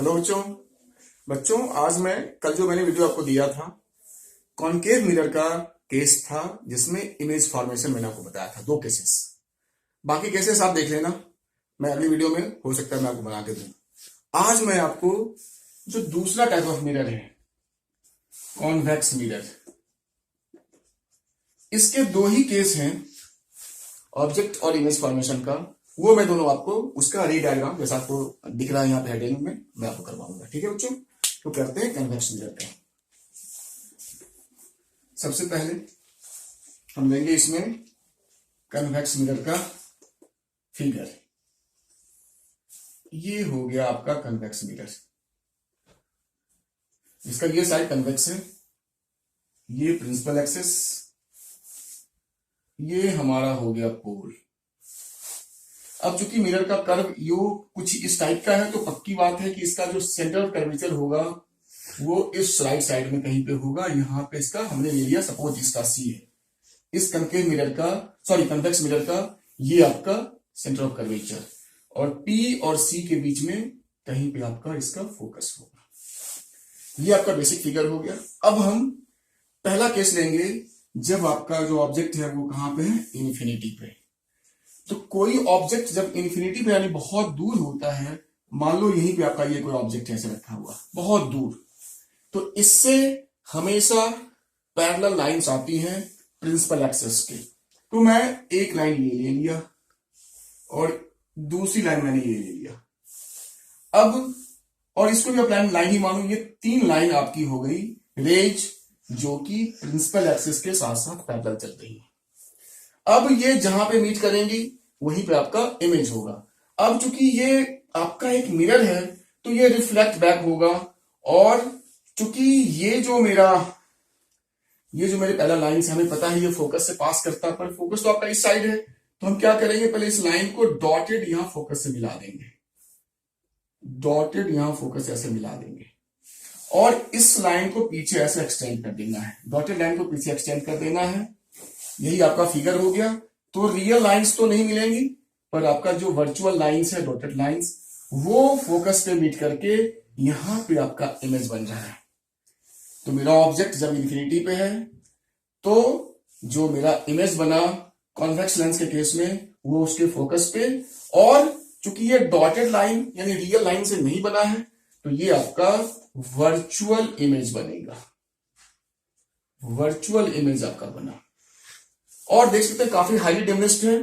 Hello बच्चों। आज मैं कल जो मैंने वीडियो आपको दिया था कॉनकेव मिरर का केस था जिसमें इमेज फॉर्मेशन मैंने आपको बताया था, दो केसेस। बाकी केसेस आप देख लेना, मैं अगली वीडियो में हो सकता है मैं आपको बना के दूं। आज मैं आपको जो दूसरा टाइप ऑफ मिरर है कॉन्वेक्स मिरर, इसके दो ही केस हैं ऑब्जेक्ट और इमेज फॉर्मेशन का, वो मैं दोनों आपको उसका रे डायग्राम जैसा आपको दिख रहा है यहाँ पे हेडिंग में मैं आपको करवाऊंगा। ठीक है बच्चों, तो करते हैं कन्वेक्स मिरर का। सबसे पहले हम लेंगे इसमें कन्वेक्स मिरर का फिगर। ये हो गया आपका कन्वेक्स मिरर, जिसका ये साइड कन्वेक्स है, ये प्रिंसिपल एक्सिस, ये हमारा हो गया पोल। अब चूंकि मिरर का कर्व यो कुछ इस टाइप का है तो पक्की बात है कि इसका जो सेंटर ऑफ कर्वेचर होगा वो इस राइट साइड में कहीं पे होगा। यहाँ पे इसका हमने ले लिया, सपोज इसका सी है, इस कनकेव मिरर का कन्वेक्स मिरर का ये आपका सेंटर ऑफ कर्वेचर, और पी और सी के बीच में कहीं पे आपका इसका फोकस होगा। ये आपका बेसिक फिगर हो गया। अब हम पहला केस लेंगे जब आपका जो ऑब्जेक्ट है वो कहां पे है, इन्फिनिटी पे। तो कोई ऑब्जेक्ट जब इन्फिनिटी पे यानी बहुत दूर होता है, मान लो यहीं पे आपका ये कोई ऑब्जेक्ट ऐसे रखा हुआ बहुत दूर, तो इससे हमेशा पैरेलल लाइंस आती हैं प्रिंसिपल एक्सिस के। तो मैं एक लाइन ये ले लिया और दूसरी लाइन मैंने ये ले लिया। अब और इसको भी आप लाइन ही मानो, ये तीन लाइन आपकी हो गई रेज जो कि प्रिंसिपल एक्सिस के साथ साथ पैरेलल चल रही है। अब ये जहां पे मीट करेंगी वहीं पे आपका इमेज होगा। अब चूंकि ये आपका एक मिरर है तो ये रिफ्लेक्ट बैक होगा, और चूंकि ये जो मेरे पैरेलल लाइंस हमें पता है ये फोकस से पास करता है, पर फोकस तो आपका इस साइड है, तो हम क्या करेंगे, पहले इस लाइन को डॉटेड यहां फोकस से मिला देंगे, डॉटेड यहां फोकस ऐसे मिला देंगे, और इस लाइन को पीछे ऐसे एक्सटेंड कर देना है, डॉटेड लाइन को पीछे एक्सटेंड कर देना है। यही आपका फिगर हो गया। तो रियल लाइंस तो नहीं मिलेंगी, पर आपका जो वर्चुअल लाइंस है डॉटेड लाइंस वो फोकस पे मीट करके यहां पे आपका इमेज बन रहा है। तो मेरा ऑब्जेक्ट जब इन्फिनिटी पे है तो जो मेरा इमेज बना कॉन्वेक्स लेंस के केस में वो उसके फोकस पे, और चूंकि ये डॉटेड लाइन यानी रियल लाइन से नहीं बना है तो ये आपका वर्चुअल इमेज बनेगा, वर्चुअल इमेज आपका बना। और देख सकते हैं काफी हाईली डिमिनिश्ड है,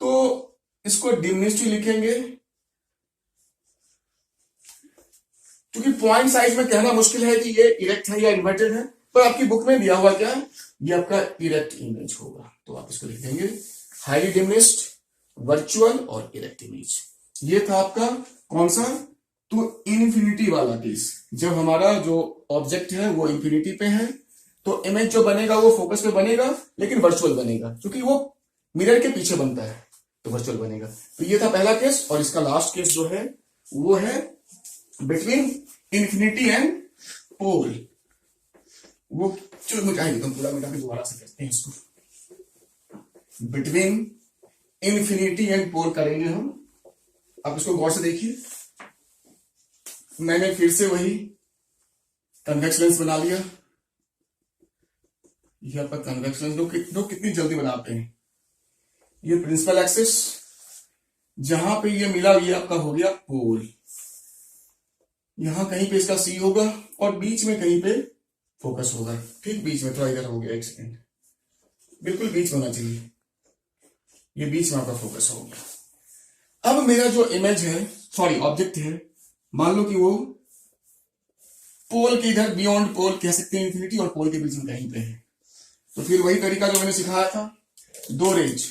तो इसको डिमिनिश्ड ही लिखेंगे, क्योंकि पॉइंट साइज में कहना मुश्किल है कि ये इरेक्ट है या इन्वर्टेड है, पर आपकी बुक में दिया हुआ क्या है, ये आपका इरेक्ट इमेज होगा, तो आप इसको लिख देंगे हाईली डिमिनिश्ड, वर्चुअल और इरेक्ट इमेज। ये था आपका कौन सा, तो इन्फिनिटी वाला केस। जब हमारा जो ऑब्जेक्ट है वो इन्फिनिटी पे है तो इमेज जो बनेगा वो फोकस पे बनेगा लेकिन वर्चुअल बनेगा, क्योंकि वो मिरर के पीछे बनता है तो वर्चुअल बनेगा। तो ये था पहला केस, और इसका लास्ट केस जो है वो है बिटवीन इन्फिनिटी एंड पोल। वो चलो मिटाएंगे, तुम पूरा मिटा के दोबारा से करते हैं इसको, बिटवीन इन्फिनिटी एंड पोल करेंगे हम। आप इसको गौर से देखिए, मैंने फिर से वही कन्वेक्स लेंस बना लिया। ये आपका कन्वेक्स लेंस दो कितनी जल्दी बनाते हैं। ये प्रिंसिपल एक्सिस, जहां पे ये मिला ये आपका हो गया पोल, यहां कहीं पे इसका सी होगा और बीच में कहीं पे फोकस होगा, ठीक बीच में, थोड़ा इधर हो गया, एक सेकेंड, बिल्कुल बीच होना चाहिए, ये बीच में आपका फोकस हो गया। अब मेरा जो इमेज है ऑब्जेक्ट है, मान लो कि वो पोल के इधर बियॉन्ड पोल कह सकते हैं, इन्फिनिटी और पोल के बीच में कहीं पे है। तो फिर वही तरीका जो मैंने सिखाया था, दो रेज,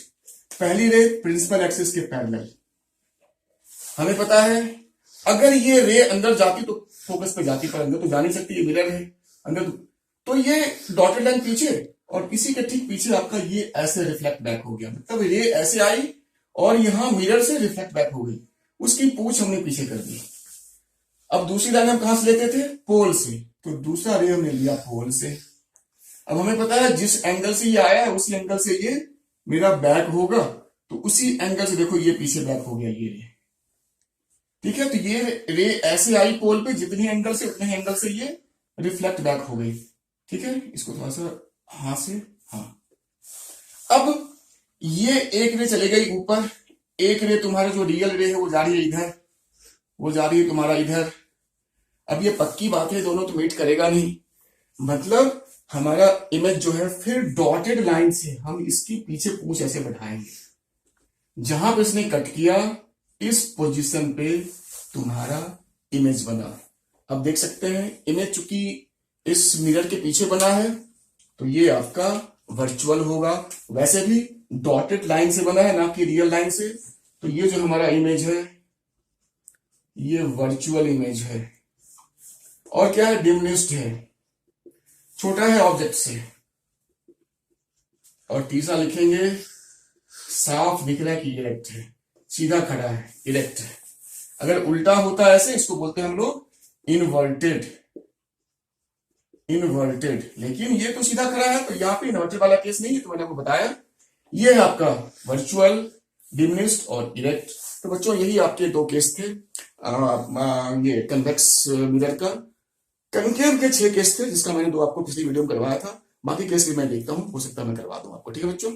पहली रे प्रिंसिपल एक्सिस के पैरेलल, हमें पता है अगर ये रे अंदर जाती तो फोकस पे जाती, पर अंदर तो जा नहीं सकती, ये मिरर है अंदर, तो ये डॉटेड लाइन पीछे और इसी के ठीक पीछे आपका ये ऐसे रिफ्लेक्ट बैक हो गया, मतलब रे ऐसे आई और यहां मिरर से रिफ्लेक्ट बैक हो गई, उसकी पूछ हमने पीछे कर दी। अब दूसरी लाइन हम कहां से लेते थे, पोल से, तो दूसरा रे हमने लिया पोल से। अब हमें पता है जिस एंगल से ये आया है उसी एंगल से ये मेरा बैक होगा, तो उसी एंगल से देखो ये पीछे बैक हो गया ये रे, ठीक है, तो ये रे ऐसे आई पोल पे, जितनी एंगल से उतने एंगल से ये रिफ्लेक्ट बैक हो गई। ठीक है, इसको थोड़ा सा हाथ से, हाँ। अब ये एक रे चले गई ऊपर, एक रे तुम्हारा जो रियल रे है वो जा रही है इधर, वो जा रही है तुम्हारा इधर। अब ये पक्की बात है, दोनों तो मीट करेगा नहीं, मतलब हमारा इमेज जो है फिर डॉटेड लाइन से हम इसकी पीछे पूंछ ऐसे बढ़ाएंगे, जहां पे इसने कट किया इस पोजीशन पे तुम्हारा इमेज बना। अब देख सकते हैं इमेज चूंकि इस मिरर के पीछे बना है तो ये आपका वर्चुअल होगा, वैसे भी डॉटेड लाइन से बना है ना कि रियल लाइन से, तो ये जो हमारा इमेज है ये वर्चुअल इमेज है। और क्या है, डिमिनिश्ड है, छोटा है ऑब्जेक्ट से। और तीसरा लिखेंगे, साफ दिख रहा है कि इरेक्ट है, सीधा खड़ा है, इरेक्ट है। अगर उल्टा होता है ऐसे, इसको बोलते हैं हम लोग इनवर्टेड, इनवर्टेड। लेकिन ये तो सीधा खड़ा है, तो यहाँ पे इनवर्टेड वाला केस नहीं है, तो मैंने आपको बताया ये है आपका वर्चुअल, डिमिनिश्ड और इरेक्ट। तो बच्चों यही आपके दो केस थे, ये कन्वेक्स मिरर का। कनकेव के 6 केस थे, जिसका मैंने 2 आपको पिछली वीडियो में करवाया था, बाकी केस भी मैं देखता हूं, हो सकता है मैं करवा दूं आपको। ठीक है बच्चों।